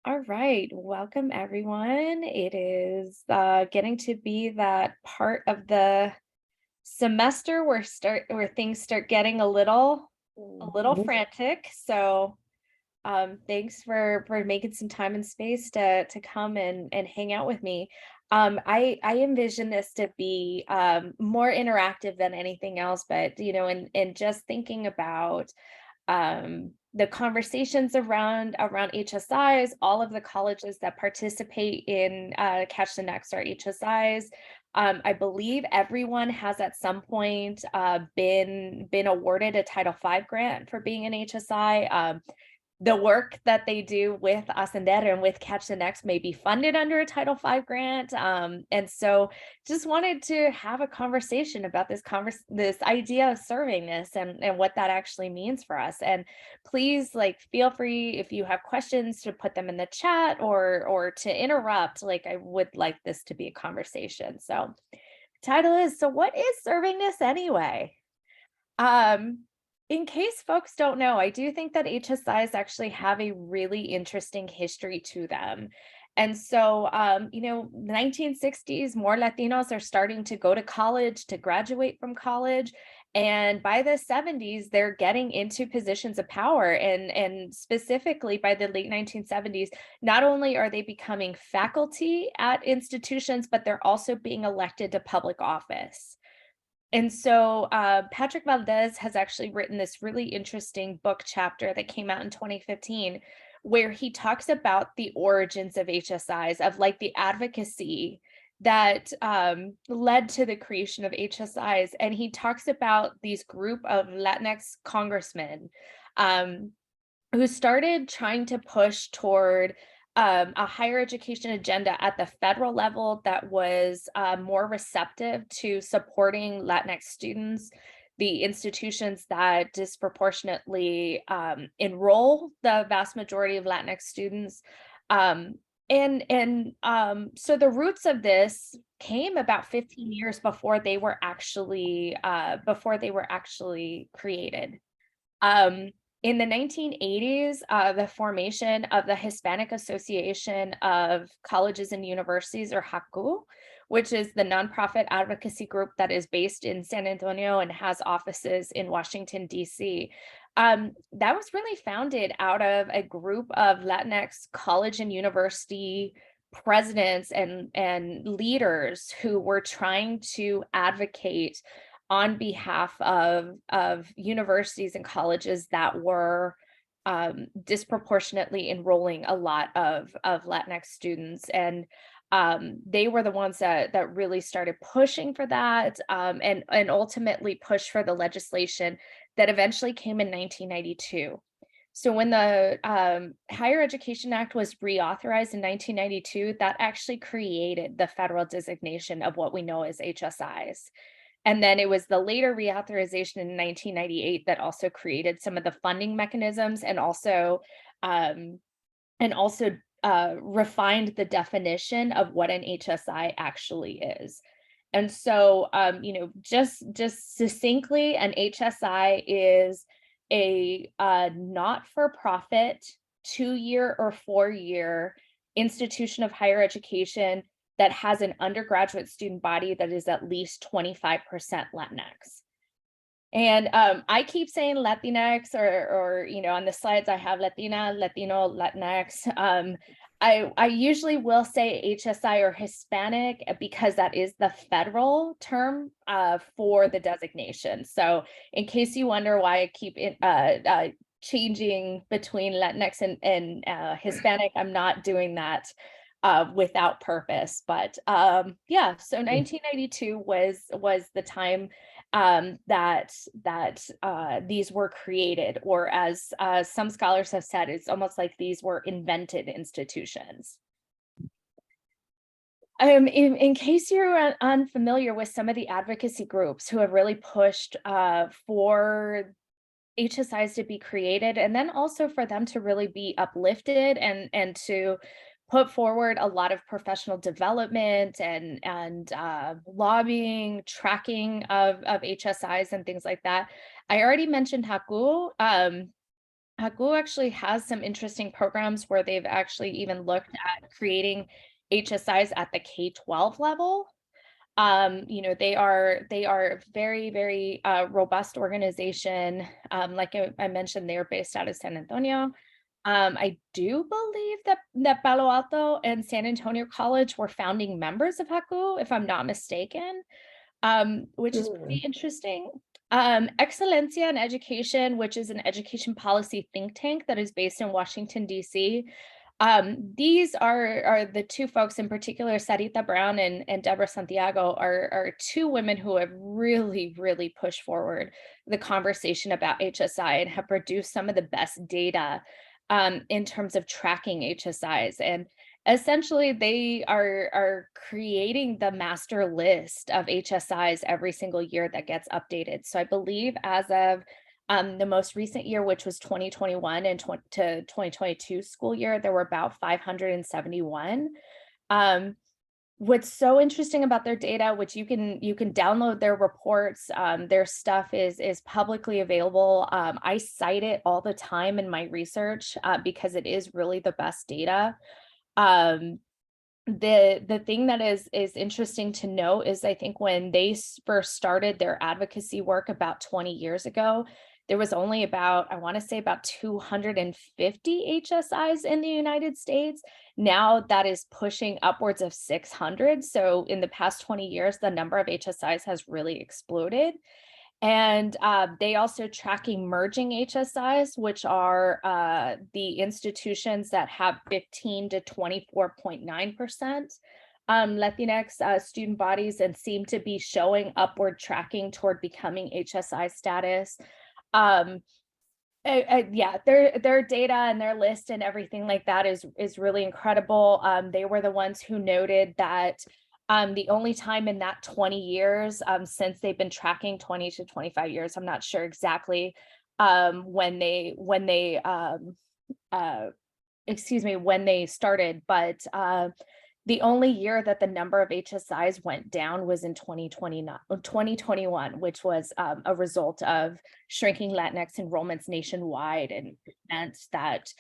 All right, welcome everyone. It is getting to be that part of the semester where things start getting a little Mhm. frantic. So thanks for making some time and space to come and hang out with me. I envision this to be more interactive than anything else, but and just thinking about the conversations around HSIs, all of the colleges that participate in Catch the Next are HSIs. I believe everyone has at some point been awarded a Title V grant for being an HSI. The work that they do with Ascender and with Catch the Next may be funded under a Title V grant. And so just wanted to have a conversation about this idea of servingness and what that actually means for us. And please feel free if you have questions to put them in the chat or to interrupt. Like I would like this to be a conversation. So title is So what is servingness anyway? Um, in case folks don't know, I do think that HSIs actually have a really interesting history to them. And so, 1960s, more Latinos are starting to go to college, to graduate from college. And by the 70s, they're getting into positions of power. And specifically by the late 1970s, not only are they becoming faculty at institutions, but they're also being elected to public office. And so Patrick Valdez has actually written this really interesting book chapter that came out in 2015, where he talks about the origins of HSIs, of like the advocacy that led to the creation of HSIs. And he talks about these group of Latinx congressmen um, who started trying to push toward a higher education agenda at the federal level that was more receptive to supporting Latinx students, the institutions that disproportionately enroll the vast majority of Latinx students. Um, so the roots of this came about 15 years before they were actually created. Um, in the 1980s, the formation of the Hispanic Association of Colleges and Universities, or HACU, which is the nonprofit advocacy group that is based in San Antonio and has offices in Washington, D.C. That was really founded out of a group of Latinx college and university presidents and leaders who were trying to advocate on behalf of universities and colleges that were disproportionately enrolling a lot of Latinx students. And they were the ones that really started pushing for that and ultimately pushed for the legislation that eventually came in 1992. So when the Higher Education Act was reauthorized in 1992, that actually created the federal designation of what we know as HSIs. And then it was the later reauthorization in 1998 that also created some of the funding mechanisms um, and also refined the definition of what an HSI actually is. And so, just succinctly, an HSI is a not-for-profit 2-year or 4-year institution of higher education that has an undergraduate student body that is at least 25% Latinx. And I keep saying Latinx or on the slides I have Latina, Latino, Latinx. I usually will say HSI or Hispanic because that is the federal term for the designation. So in case you wonder why I keep changing between Latinx and Hispanic, I'm not doing that without purpose. But yeah, so 1992 was the time that these were created, or as some scholars have said, it's almost like these were invented institutions. In case you're unfamiliar with some of the advocacy groups who have really pushed for HSIs to be created, and then also for them to really be uplifted and to put forward a lot of professional development and lobbying, tracking of HSIs and things like that. I already mentioned Haku. Haku actually has some interesting programs where they've actually even looked at creating HSIs at the K-12 level. They are a very, very robust organization. Like I mentioned, they're based out of San Antonio. I do believe that Palo Alto and San Antonio College were founding members of Haku, if I'm not mistaken, which is pretty Mm. interesting. Excelencia in Education, which is an education policy think tank that is based in Washington, D.C. These are the two folks in particular, Sarita Brown and Deborah Santiago, are two women who have really, really pushed forward the conversation about HSI and have produced some of the best data in terms of tracking HSIs. And essentially, they are creating the master list of HSIs every single year that gets updated. So I believe as of the most recent year, which was 2021 and to 2022 school year, there were about 571. Um, what's so interesting about their data, which you can download their reports, their stuff is publicly available. I cite it all the time in my research because it is really the best data. Um, the thing that is interesting to note is I think when they first started their advocacy work about 20 years ago, there was only about, I want to say about 250 HSIs in the United States. Now that is pushing upwards of 600. So in the past 20 years, the number of HSIs has really exploded. And they also track emerging HSIs, which are the institutions that have 15 to 24.9% Latinx student bodies and seem to be showing upward tracking toward becoming HSI status. Um, yeah, their data and their list and everything like that is really incredible. They were the ones who noted that the only time in that 20 years, since they've been tracking 20 to 25 years, I'm not sure exactly when they uh, excuse me, when they started, but the only year that the number of HSIs went down was in 2021, which was a result of shrinking Latinx enrollments nationwide, and meant that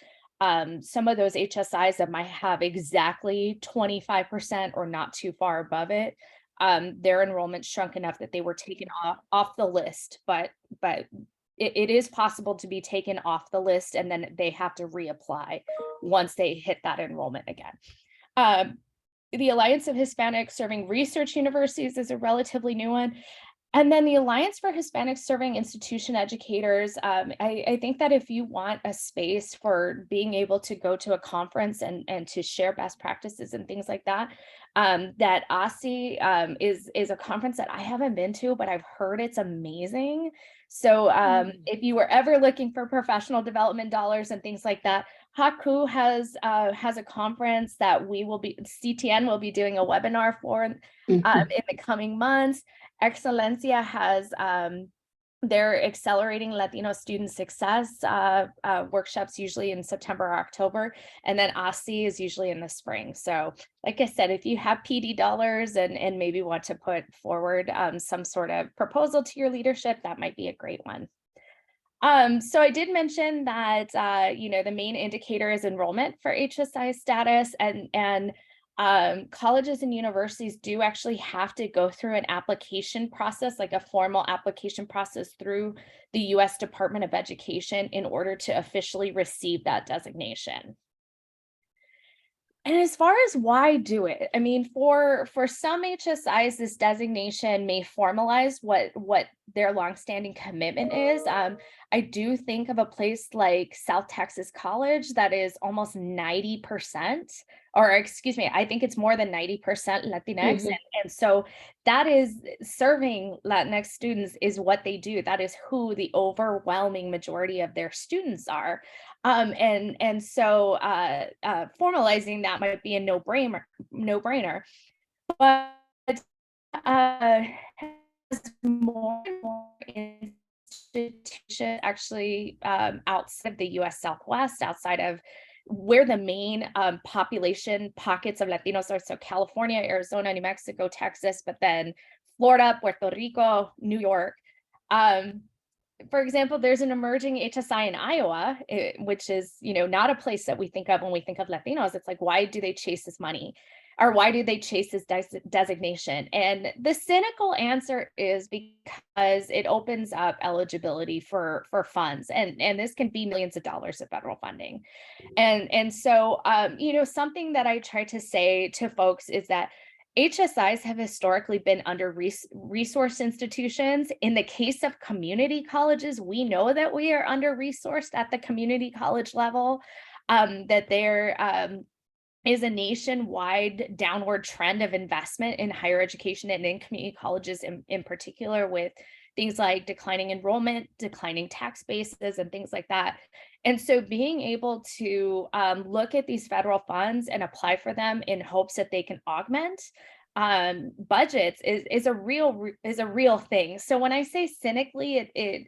some of those HSIs that might have exactly 25% or not too far above it, their enrollment shrunk enough that they were taken off the list. But it is possible to be taken off the list, and then they have to reapply once they hit that enrollment again. Um, the Alliance of Hispanic-Serving Research Universities is a relatively new one. And then the Alliance for Hispanic-Serving Institution Educators, I think that if you want a space for being able to go to a conference and to share best practices and things like that, that OSCE is a conference that I haven't been to, but I've heard it's amazing. So Mm. if you were ever looking for professional development dollars and things like that, Haku has a conference that CTN will be doing a webinar for in Mhm. the coming months. Excelencia has their Accelerating Latino Student Success workshops, usually in September or October, and then OSCE is usually in the spring. So like I said, if you have PD dollars and maybe want to put forward some sort of proposal to your leadership, that might be a great one. So I did mention that the main indicator is enrollment for HSI status, and colleges and universities do actually have to go through an application process, like a formal application process through the US Department of Education in order to officially receive that designation. And as far as why do it, I mean, for some HSIs, this designation may formalize what their longstanding commitment is. I do think of a place like South Texas College that is almost 90%, or excuse me, I think it's more than 90% Latinx. Mhm. And so that is serving Latinx students is what they do. That is who the overwhelming majority of their students are. And so formalizing that might be a no brainer, but uh, as more and more institutions actually outside of the U.S. Southwest, outside of where the main population pockets of Latinos are, so California, Arizona, New Mexico, Texas, but then Florida, Puerto Rico, New York. Um, for example, there's an emerging HSI in Iowa, which is, not a place that we think of when we think of Latinos. It's like, why do they chase this money? Or why do they chase this designation? And the cynical answer is because it opens up eligibility for funds. And this can be millions of dollars of federal funding. And so, something that I try to say to folks is that HSIs have historically been under resourced institutions. In the case of community colleges, we know that we are under resourced at the community college level, that there is a nationwide downward trend of investment in higher education and in community colleges in particular, with things like declining enrollment, declining tax bases, and things like that. And so being able to look at these federal funds and apply for them in hopes that they can augment budgets is a real thing. So when I say cynically, it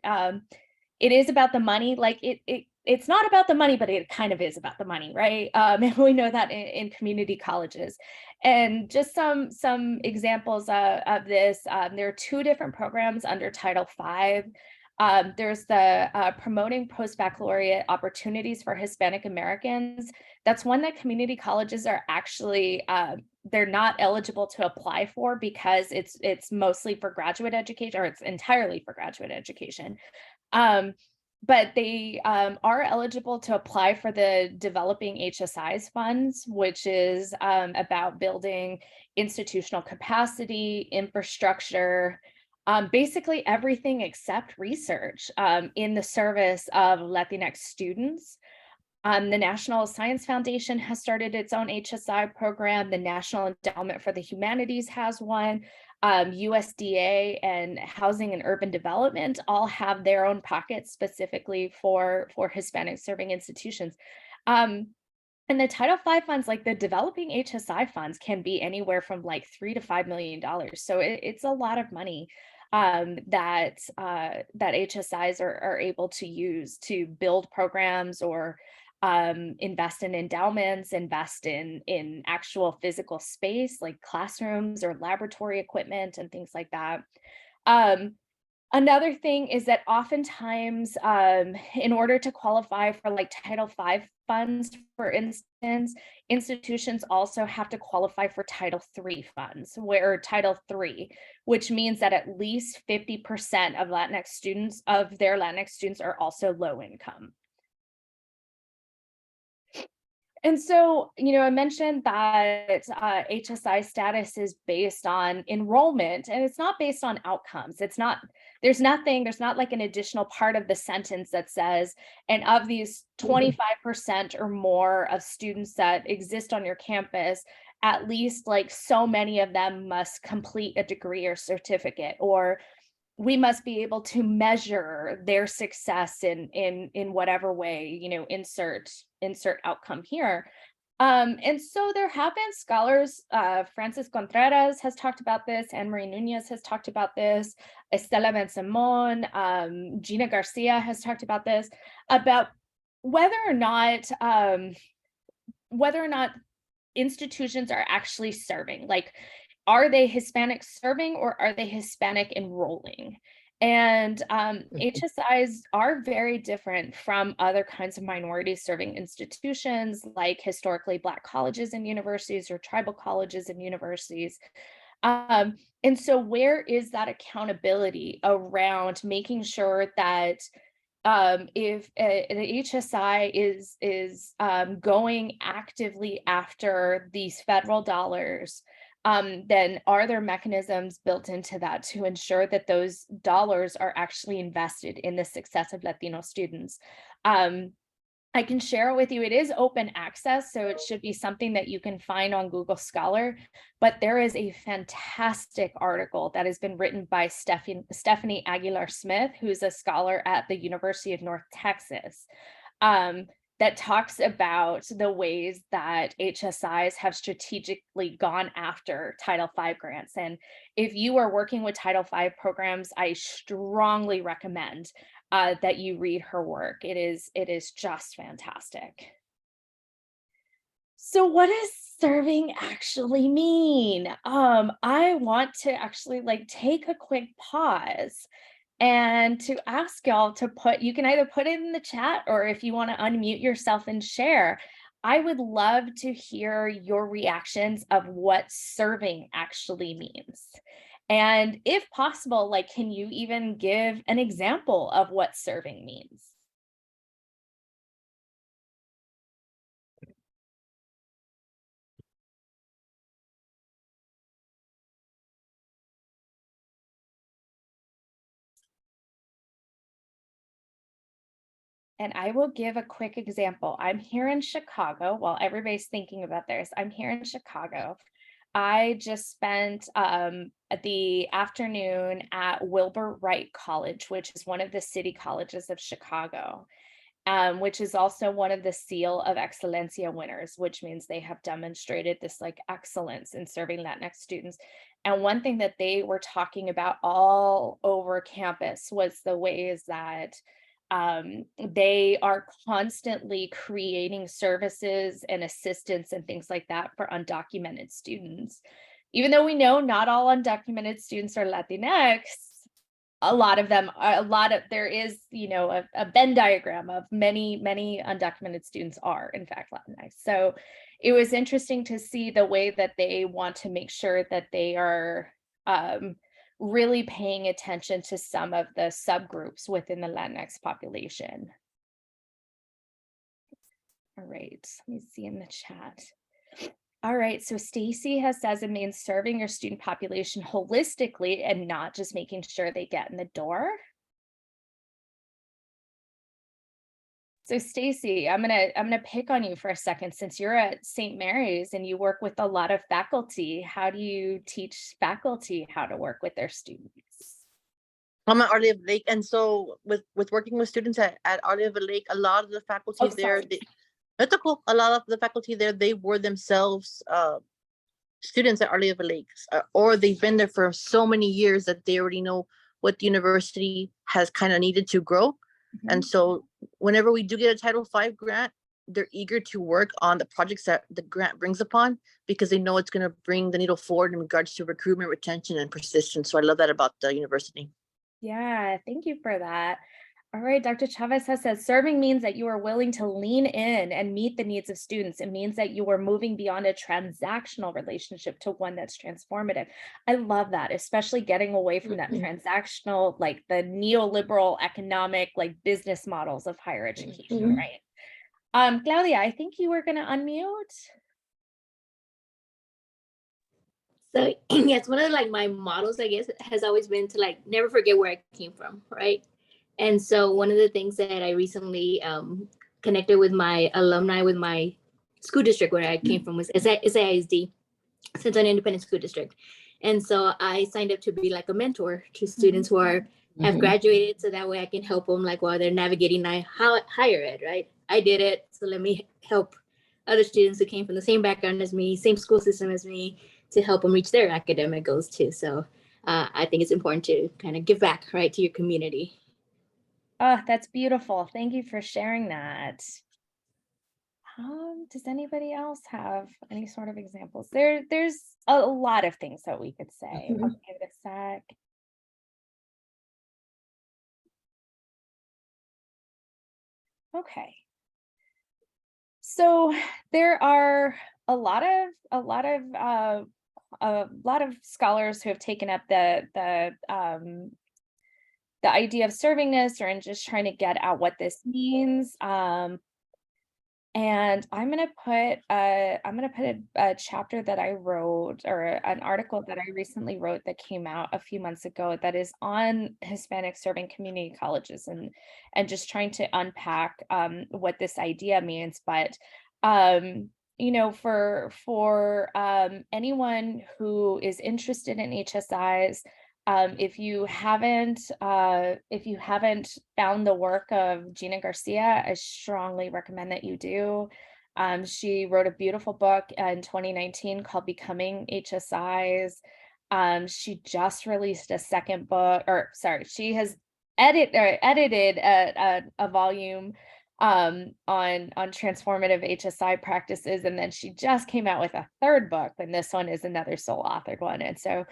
is about the money. Like it's not about the money, but it kind of is about the money, right? And we know that in community colleges. And just some examples of this. There are two different programs under Title V. There's the Promoting Post-Baccalaureate Opportunities for Hispanic Americans. That's one that community colleges are actually, they're not eligible to apply for because it's mostly for graduate education, or it's entirely for graduate education. But they are eligible to apply for the Developing HSIs funds, which is about building institutional capacity, infrastructure, basically everything except research in the service of Latinx students. The National Science Foundation has started its own HSI program. The National Endowment for the Humanities has one. USDA and Housing and Urban Development all have their own pockets specifically for Hispanic-serving institutions. And the Title V funds, like the Developing HSI funds, can be anywhere from like $3 to $5 million. So it's a lot of money that HSIs are able to use to build programs, or invest in endowments, invest in actual physical space like classrooms or laboratory equipment and things like that. Another thing is that oftentimes, in order to qualify for like Title V funds, for instance, institutions also have to qualify for Title III funds, where Title III, which means that at least 50% of their Latinx students are also low income. And so, I mentioned that HSI status is based on enrollment, and it's not based on outcomes. There's not like an additional part of the sentence that says, and of these 25% or more of students that exist on your campus, at least like so many of them must complete a degree or certificate, or we must be able to measure their success in whatever way, insert outcome here. And so there have been scholars, Francis Contreras has talked about this, Anne Marie Nunez has talked about this, Estela Ben-Simon, Gina Garcia has talked about this, about whether or not institutions are actually serving. Like, are they Hispanic serving, or are they Hispanic enrolling? And HSIs are very different from other kinds of minority serving institutions, like historically Black colleges and universities, or tribal colleges and universities. And so where is that accountability around making sure that if the HSI is going actively after these federal dollars, then are there mechanisms built into that to ensure that those dollars are actually invested in the success of Latino students? I can share it with you. It is open access, so it should be something that you can find on Google Scholar, but there is a fantastic article that has been written by Stephanie Aguilar Smith, who's a scholar at the University of North Texas, that talks about the ways that HSIs have strategically gone after Title V grants. And if you are working with Title V programs, I strongly recommend that you read her work. It is just fantastic. So what does serving actually mean? I want to actually take a quick pause and to ask y'all to you can either put it in the chat, or if you want to unmute yourself and share. I would love to hear your reactions of what serving actually means. And if possible, like, can you even give an example of what serving means? And I will give a quick example. I'm here in Chicago while everybody's thinking about theirs. I'm here in Chicago. I just spent the afternoon at Wilbur Wright College, which is one of the city colleges of Chicago, which is also one of the Seal of Excelencia winners, which means they have demonstrated this like excellence in serving Latinx students. And one thing that they were talking about all over campus was the ways that they are constantly creating services and assistance and things like that for undocumented students. Even though we know not all undocumented students are Latinx, a lot of them are, there is, you know, a Venn diagram of many undocumented students are in fact Latinx. So it was interesting to see the way that they want to make sure that they are really paying attention to some of the subgroups within the Latinx population. All right, let me see in the chat. All right, so Stacy says it means serving your student population holistically and not just making sure they get in the door. So Stacy, I'm gonna pick on you for a second, since you're at St. Mary's and you work with a lot of faculty. How do you teach faculty how to work with their students? I'm at Olive Lake, and so with working with students at Olive Lake, a lot of the faculty there, that's cool. A lot of the faculty there, they were themselves students at Olive Lake, or they've been there for so many years that they already know what the university has kind of needed to grow. Mm-hmm. And so whenever we do get a Title V grant, they're eager to work on the projects that the grant brings upon, because they know it's going to bring the needle forward in regards to recruitment, retention, and persistence. So I love that about the university. Yeah, thank you for that. All right, Dr. Chavez says serving means that you are willing to lean in and meet the needs of students. It means that you are moving beyond a transactional relationship to one that's transformative. I love that, especially getting away from that transactional, like the neoliberal economic, like business models of higher education, right? Claudia, I think you were going to unmute. So yes, one of like my models, I guess, has always been to like never forget where I came from, right? And so one of the things that I recently connected with my alumni with my school district where I came from was SAISD, Central Independent School District. And so I signed up to be like a mentor to students who have graduated, so that way I can help them like while they're navigating higher ed, right? I did it, so let me help other students who came from the same background as me, same school system as me, to help them reach their academic goals too. So I think it's important to kind of give back, right, to your community. Oh, that's beautiful. Thank you for sharing that. Does anybody else have any sort of examples? There's a lot of things that we could say. I'll give it a sec. Okay. So there are a lot of scholars who have taken up the idea of servingness, or in just trying to get at what this means. And I'm gonna put a chapter that I wrote, or an article that I recently wrote that came out a few months ago, that is on Hispanic serving community colleges, and just trying to unpack what this idea means. But you know, for anyone who is interested in HSIs, if you haven't found the work of Gina Garcia, I strongly recommend that you do. She wrote a beautiful book in 2019 called Becoming HSIs. She just released a second book, or sorry, she has edited a volume on transformative HSI practices, and then she just came out with a third book, and this one is another sole authored one. And so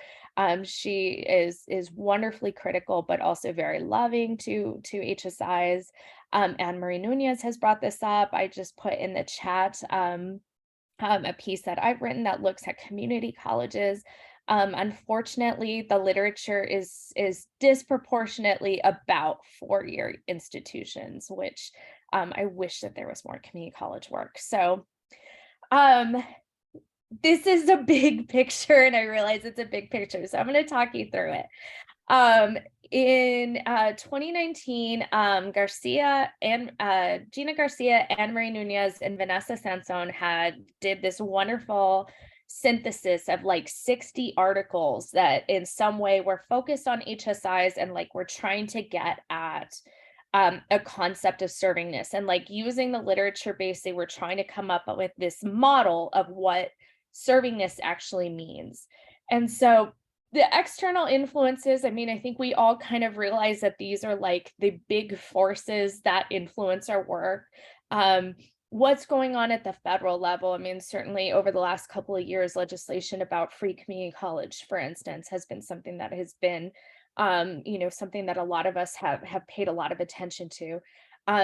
she is wonderfully critical, but also very loving to HSIs. Anne Marie Nunez has brought this up. I just put in the chat a piece that I've written that looks at community colleges. Unfortunately, the literature is disproportionately about four-year institutions, which I wish that there was more community college work. So um, this is a big picture, and I realize it's a big picture, so I'm going to talk you through it. In 2019, Gina Garcia, Anne Marie Nunez, and Vanessa Sansone did this wonderful synthesis of like 60 articles that in some way were focused on HSIs and like we're trying to get at a concept of servingness, and like using the literature base, they were trying to come up with this model of what servingness actually means. And so the external influences, I mean, I think we all kind of realize that these are like the big forces that influence our work. What's going on at the federal level? I mean, certainly over the last couple of years, legislation about free community college, for instance, has been something that has been, something that a lot of us have paid a lot of attention to.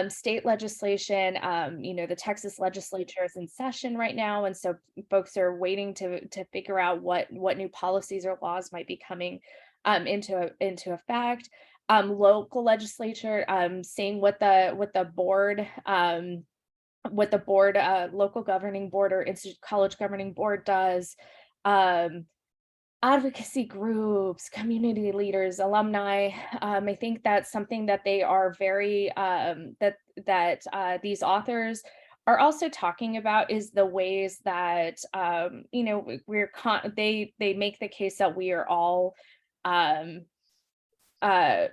State legislation, the Texas legislature is in session right now, and so folks are waiting to figure out what new policies or laws might be coming into effect. Local legislature, seeing what the board, local governing board or college governing board does. Advocacy groups, community leaders, alumni. I think that's something that they are very these authors are also talking about, is the ways that they make the case that we are all um, uh,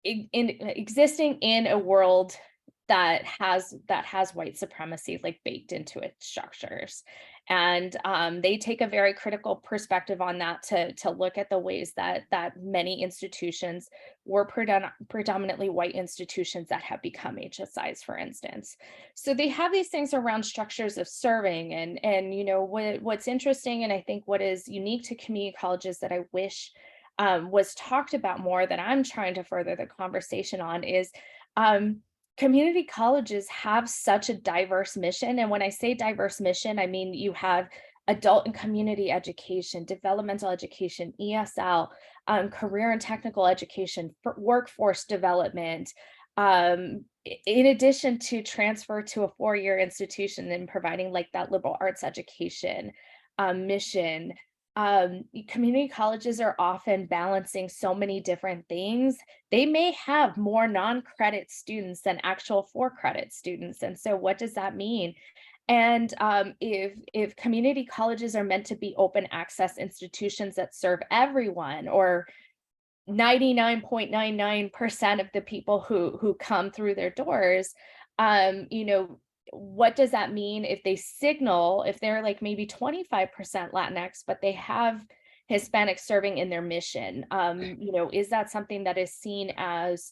existing in a world that has white supremacy like baked into its structures. And they take a very critical perspective on that to look at the ways that many institutions were predominantly white institutions that have become HSIs, for instance. So they have these things around structures of serving, and what's interesting, and I think what is unique to community colleges that I wish was talked about more, that I'm trying to further the conversation on, is community colleges have such a diverse mission. And when I say diverse mission, I mean you have adult and community education, developmental education, ESL, career and technical education, workforce development, in addition to transfer to a four-year institution and providing like that liberal arts education mission. Community colleges are often balancing so many different things. They may have more non-credit students than actual for-credit students. And so what does that mean? And if community colleges are meant to be open access institutions that serve everyone, or 99.99% of the people who come through their doors, what does that mean if if they're like maybe 25% Latinx, but they have Hispanic serving in their mission? Is that something that is seen as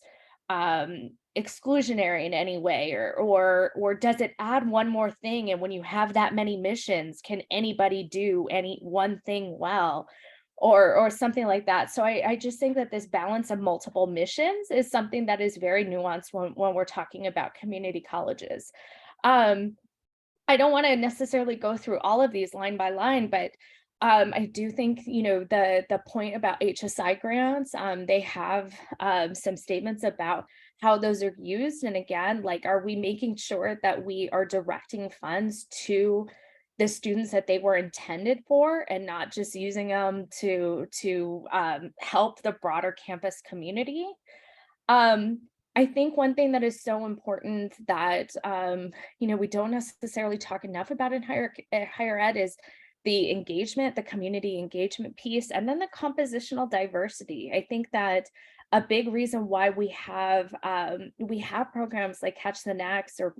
exclusionary in any way, or does it add one more thing? And when you have that many missions, can anybody do any one thing well? Or something like that. So I just think that this balance of multiple missions is something that is very nuanced when we're talking about community colleges. I don't want to necessarily go through all of these line by line, but I do think, the point about HSI grants, they have some statements about how those are used. And again, like, are we making sure that we are directing funds to the students that they were intended for, and not just using them to help the broader campus community? I think one thing that is so important that we don't necessarily talk enough about in higher ed is the engagement, the community engagement piece, and then the compositional diversity. I think that a big reason why we have programs like Catch the Next, or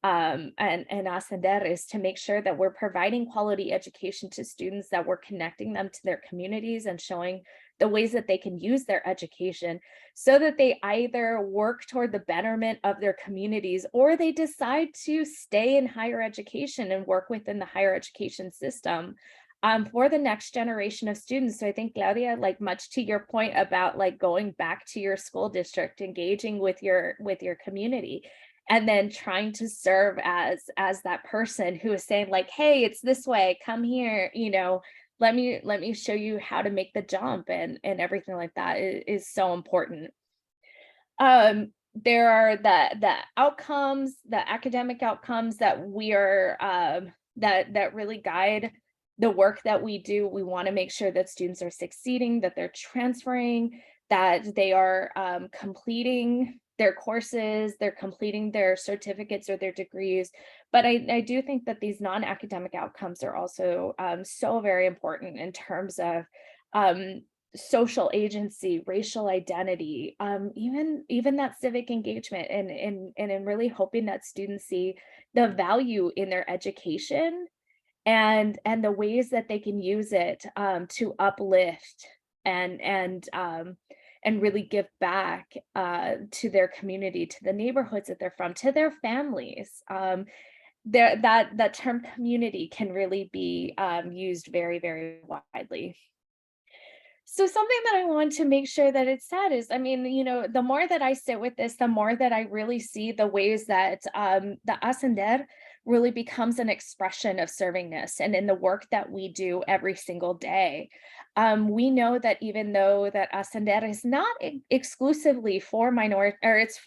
and Ascender is to make sure that we're providing quality education to students, that we're connecting them to their communities and showing the ways that they can use their education so that they either work toward the betterment of their communities or they decide to stay in higher education and work within the higher education system for the next generation of students. So I think, Claudia, like much to your point about like going back to your school district, engaging with your community, and then trying to serve as that person who is saying like, hey, it's this way, come here, you know, let me show you how to make the jump, and everything like that is so important. There are the outcomes, the academic outcomes that we are that really guide the work that we do. We want to make sure that students are succeeding, that they're transferring, that they are completing their courses, they're completing their certificates or their degrees. But I do think that these non-academic outcomes are also so very important in terms of social agency, racial identity, even that civic engagement, and in really hoping that students see the value in their education and the ways that they can use it to uplift and really give back to their community, to the neighborhoods that they're from, to their families. That term community can really be used very, very widely. So something that I want to make sure that it's said is, I mean, you know, the more that I sit with this, the more that I really see the ways that the Ascender really becomes an expression of servingness and in the work that we do every single day. We know that even though that Ascender is not exclusively for minority, or it's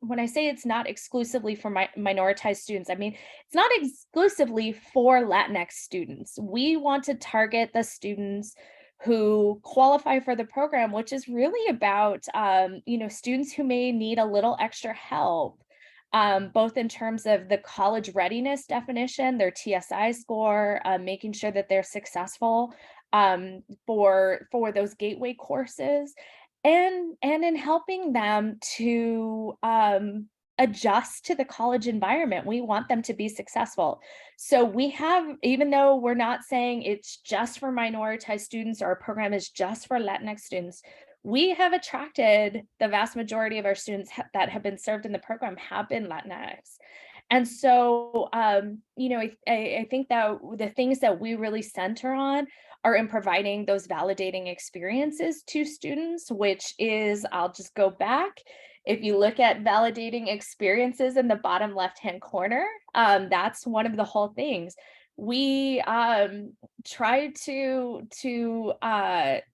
when I say it's not exclusively for minoritized students, I mean, it's not exclusively for Latinx students. We want to target the students who qualify for the program, which is really about, you know, students who may need a little extra help, both in terms of the college readiness definition, their TSI score, making sure that they're successful for those gateway courses, and in helping them to adjust to the college environment. We want them to be successful. So we have, even though we're not saying it's just for minoritized students or our program is just for Latinx students, we have attracted the vast majority of our students that have been served in the program have been Latinx. And so, you know, I think that the things that we really center on are in providing those validating experiences to students, which is, I'll just go back. If you look at validating experiences in the bottom left-hand corner, that's one of the whole things. We try to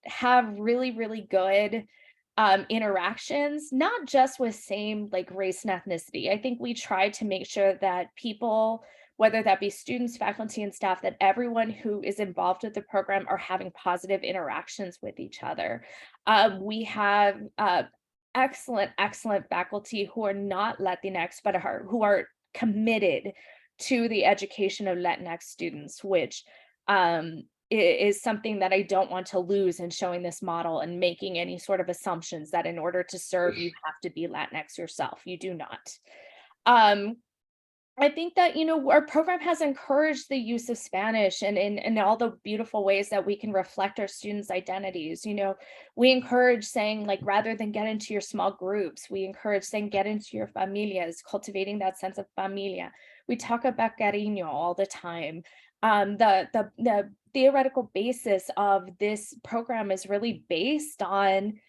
have really, really good interactions, not just with same like race and ethnicity. I think we try to make sure that people, whether that be students, faculty, and staff, that everyone who is involved with the program are having positive interactions with each other. We have excellent faculty who are not Latinx, but who are committed to the education of Latinx students, which is something that I don't want to lose in showing this model and making any sort of assumptions that in order to serve, you have to be Latinx yourself. You do not. I think that, you know, our program has encouraged the use of Spanish and in all the beautiful ways that we can reflect our students' identities. You know, we encourage saying, like, rather than get into your small groups, we encourage saying, get into your familias, cultivating that sense of familia. We talk about cariño all the time. The theoretical basis of this program is really based on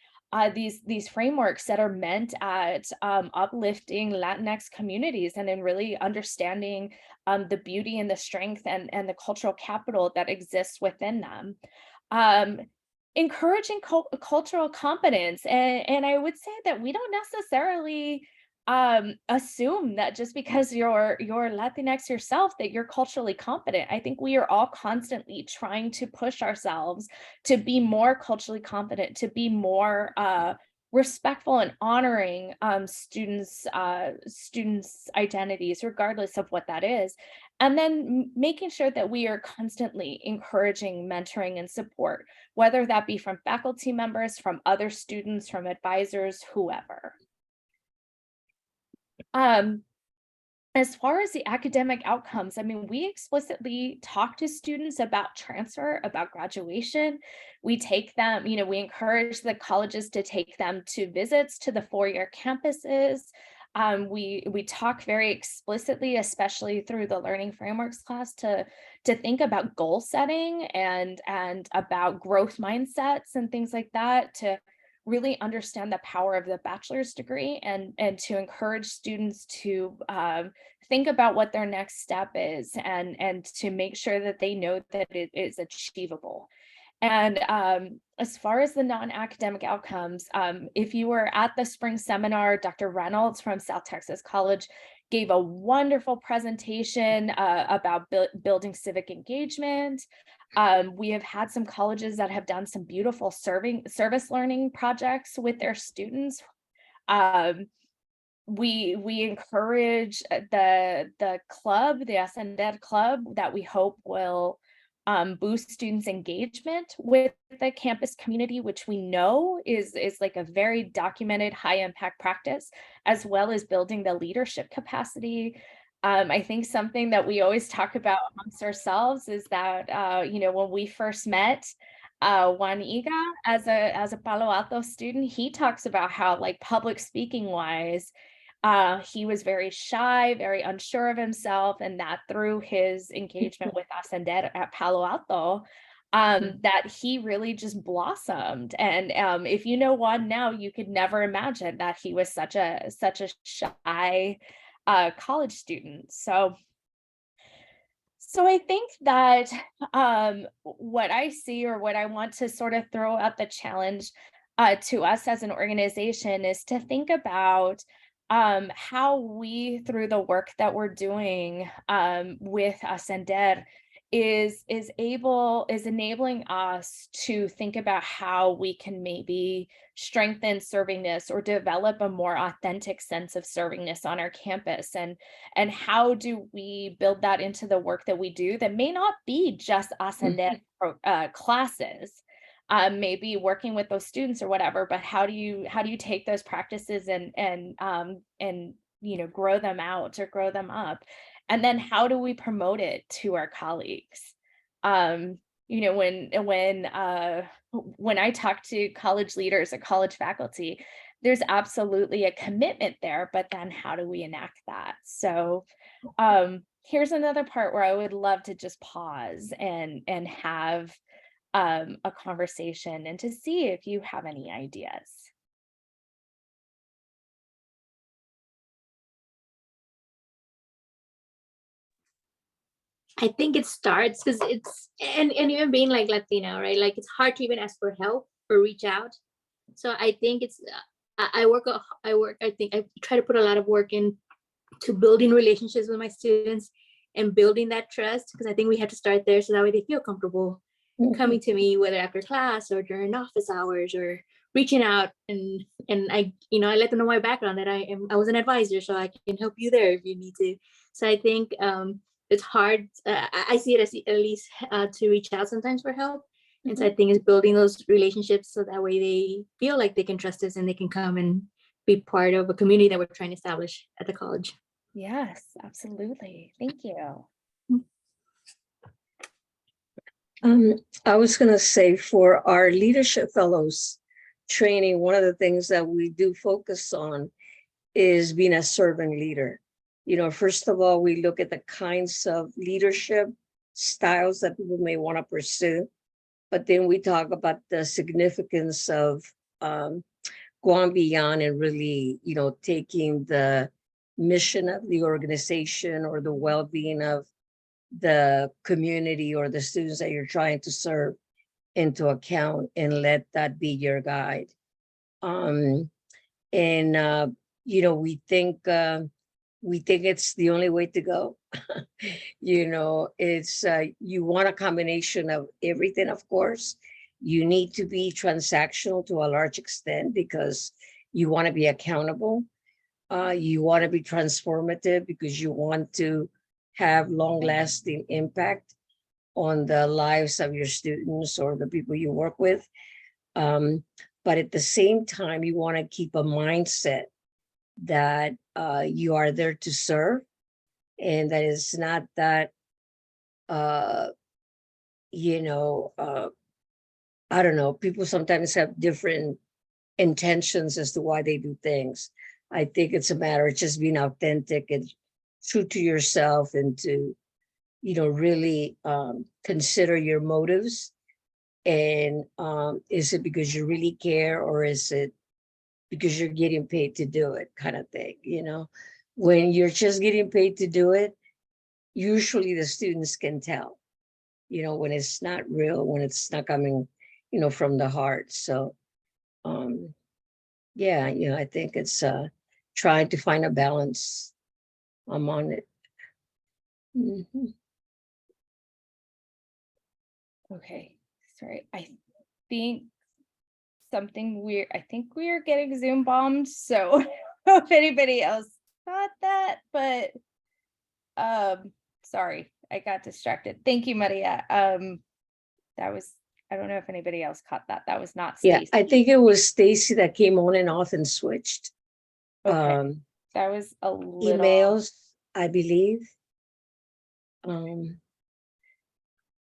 these frameworks that are meant at uplifting Latinx communities and in really understanding the beauty and the strength and the cultural capital that exists within them. Encouraging cultural competence. And I would say that we don't necessarily assume that just because you're Latinx yourself that you're culturally competent. I think we are all constantly trying to push ourselves to be more culturally competent, to be more respectful and honoring students identities, regardless of what that is, and then making sure that we are constantly encouraging mentoring and support, whether that be from faculty members, from other students, from advisors, whoever. As far as the academic outcomes, I mean, we explicitly talk to students about transfer, about graduation. We take them, you know, we encourage the colleges to take them to visits to the four-year campuses. We talk very explicitly, especially through the learning frameworks class, to think about goal setting and about growth mindsets and things like that, to really understand the power of the bachelor's degree, and to encourage students to think about what their next step is, and to make sure that they know that it is achievable. And as far as the non-academic outcomes, if you were at the spring seminar, Dr. Reynolds from South Texas College gave a wonderful presentation about building civic engagement. We have had some colleges that have done some beautiful service learning projects with their students. We encourage the club, the SNDED club, that we hope will boost students' engagement with the campus community, which we know is like a very documented high impact practice, as well as building the leadership capacity. I think something that we always talk about amongst ourselves is that, you know, when we first met, Juan Iga as a Palo Alto student, he talks about how, like, public speaking wise, he was very shy, very unsure of himself, and that through his engagement with Ascender at Palo Alto, that he really just blossomed. And if you know Juan now, you could never imagine that he was such a shy college student. So I think that what I see, or what I want to sort of throw out the challenge to us as an organization, is to think about how we, through the work that we're doing with Ascender, is enabling us to think about how we can maybe strengthen servingness, or develop a more authentic sense of servingness on our campus, and how do we build that into the work that we do that may not be just Ascender classes, maybe working with those students or whatever, but how do you take those practices and you know, grow them out or grow them up, and then how do we promote it to our colleagues? You know, when I talk to college leaders or college faculty, there's absolutely a commitment there, but then how do we enact that? So here's another part where I would love to just pause and have a conversation, and to see if you have any ideas. I think it starts because it's and even being like Latino, right? Like it's hard to even ask for help or reach out. So I think it's I think I try to put a lot of work in to building relationships with my students and building that trust, because I think we have to start there so that way they feel comfortable coming to me, whether after class or during office hours, or reaching out, and I, you know, I let them know my background, that I was an advisor, so I can help you there if you need to. So I think it's hard. I see it as at least to reach out sometimes for help. And so I think it's building those relationships so that way they feel like they can trust us and they can come and be part of a community that we're trying to establish at the college. Yes, absolutely. Thank you. I was going to say, for our leadership fellows training, one of the things that we do focus on is being a servant leader. You know, first of all, we look at the kinds of leadership styles that people may want to pursue, but then we talk about the significance of going beyond and really, you know, taking the mission of the organization or the well-being of the community or the students that you're trying to serve into account, and let that be your guide. You know, we think it's the only way to go. You know, it's you want a combination of everything. Of course, you need to be transactional to a large extent because you want to be accountable. You want to be transformative because you want to have long-lasting impact on the lives of your students or the people you work with. But at the same time, you want to keep a mindset that you are there to serve, and that it's not that, you know, I don't know, people sometimes have different intentions as to why they do things. I think it's a matter of just being authentic and true to yourself, and to, really consider your motives. And is it because you really care, or is it because you're getting paid to do it, kind of thing, When you're just getting paid to do it, usually the students can tell, when it's not real, when it's not coming, from the heart. So, yeah, I think it's trying to find a balance among it. Mhm. Okay, sorry. I think something weird. I think we are getting Zoom bombed. So if anybody else got that, but sorry, I got distracted. Thank you, Maria. That was, I don't know if anybody else caught that. That was not Yeah, Stacy. I think it was Stacy that came on and off and switched. Okay. That was a little Emails, I believe. I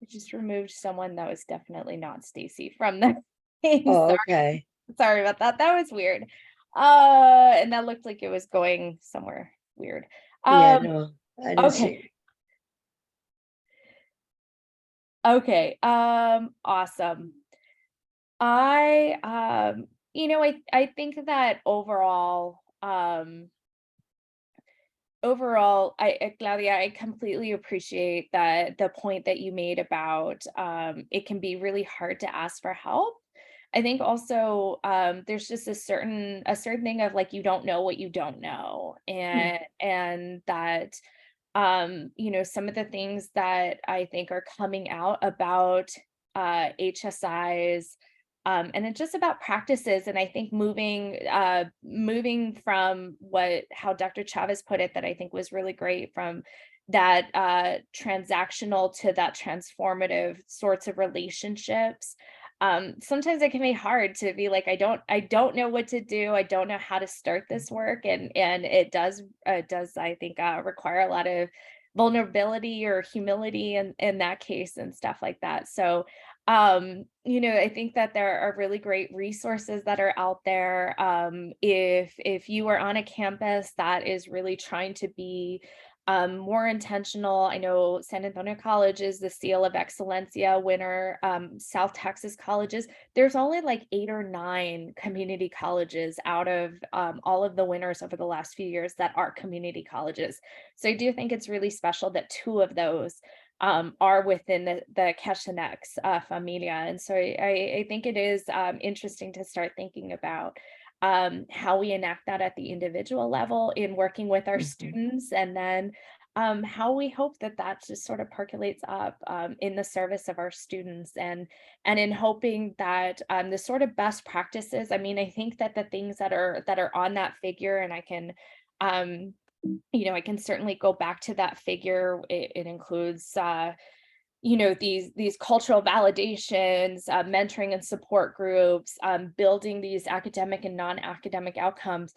just removed someone that was definitely not Stacy from the thing. Oh, Sorry. okay. Sorry about that. That was weird. And that looked like it was going somewhere weird. Yeah, no, I didn't see Okay. it. Okay. Awesome. I think that overall, Claudia, I completely appreciate that the point that you made about it can be really hard to ask for help. I think also there's just a certain thing of like, you don't know what you don't know, and that some of the things that I think are coming out about HSIs, and it's just about practices. And I think moving from how Dr. Chavez put it, that I think was really great, from that transactional to that transformative sorts of relationships. Sometimes it can be hard to be like, I don't know what to do. I don't know how to start this work. And it does, I think, require a lot of vulnerability or humility in that case and stuff like that. So, I think that there are really great resources that are out there. If you are on a campus that is really trying to be more intentional. I know San Antonio College is the Seal of Excellencia winner. South Texas colleges, there's only like 8 or 9 community colleges out of all of the winners over the last few years that are community colleges. So I do think it's really special that 2 of those are within the Cashinex familia. And so I think it is interesting to start thinking about how we enact that at the individual level in working with our students, and then how we hope that just sort of percolates up in the service of our students, and in hoping that the sort of best practices. I mean, I think that the things that are on that figure, and I can I can certainly go back to that figure. It includes these cultural validations, mentoring and support groups, building these academic and non-academic outcomes.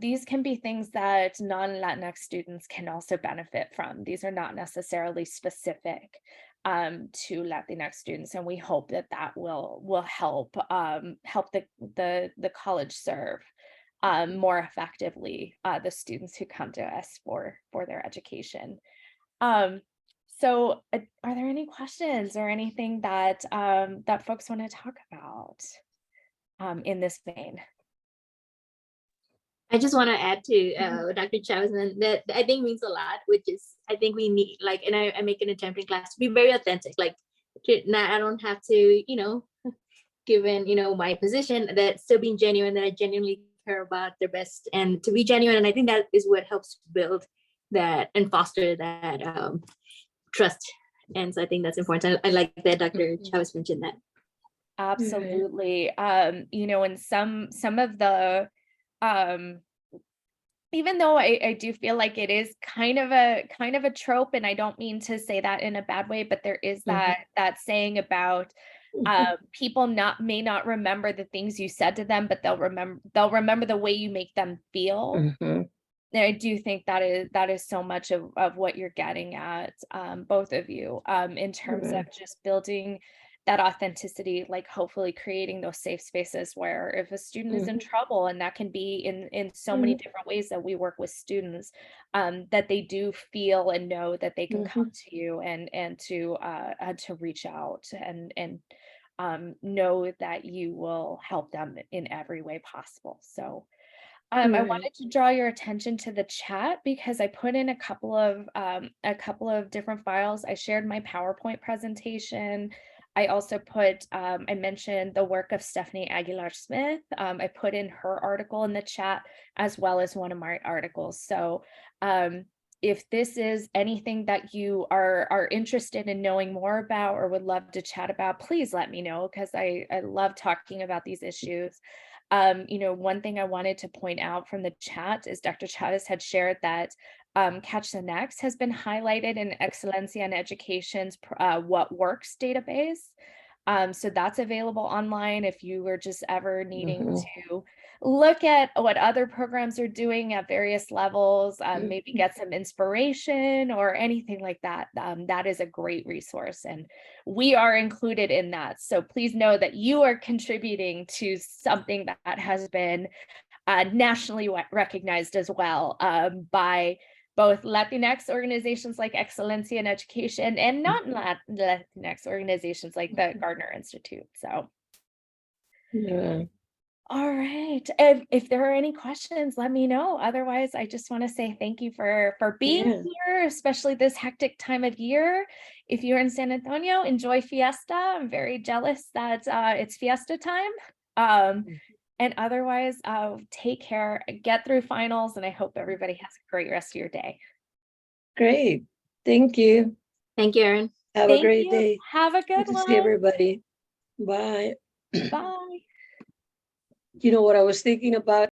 These can be things that non-Latinx students can also benefit from. These are not necessarily specific to Latinx students, and we hope that will help the college serve more effectively the students who come to us for their education. So are there any questions or anything that that folks want to talk about in this vein? I just want to add to Dr. Chavez, and that I think means a lot, which is I think we need, like, and I make an attempt in class to be very authentic. Like, I don't have to, given my position, that still being genuine, that I genuinely care about their best, and to be genuine. And I think that is what helps build that and foster that trust. And so I think that's important. I like that Dr. Chavez mentioned that. Absolutely. And some of the even though I do feel like it is kind of a trope, and I don't mean to say that in a bad way, but there is that saying about people may not remember the things you said to them, but they'll remember the way you make them feel. I do think that is so much of what you're getting at, both of you, in terms of just building that authenticity, like hopefully creating those safe spaces where if a student is in trouble, and that can be in so many different ways that we work with students, that they do feel and know that they can come to you and to reach out and know that you will help them in every way possible. So I wanted to draw your attention to the chat because I put in a couple of different files. I shared my PowerPoint presentation. I also put, I mentioned the work of Stephanie Aguilar-Smith. I put in her article in the chat as well as one of my articles. So if this is anything that you are interested in knowing more about or would love to chat about, please let me know, because I love talking about these issues. You know, one thing I wanted to point out from the chat is Dr. Chavez had shared that Catch the Next has been highlighted in Excelencia in Education's What Works database. So that's available online if you were just ever needing to look at what other programs are doing at various levels, maybe get some inspiration or anything like that. That is a great resource, and we are included in that. So please know that you are contributing to something that has been nationally recognized as well, by both Latinx organizations like Excelencia in Education and not Latinx organizations like the Gardner Institute. So, all right. If there are any questions, let me know. Otherwise, I just want to say thank you for being here, especially this hectic time of year. If you're in San Antonio, enjoy Fiesta. I'm very jealous that it's Fiesta time. And otherwise, take care, get through finals, and I hope everybody has a great rest of your day. Great. Thank you. Thank you, Erin. Have a great day. Have a good Good to one. see everybody. Bye. Bye. You know what I was thinking about?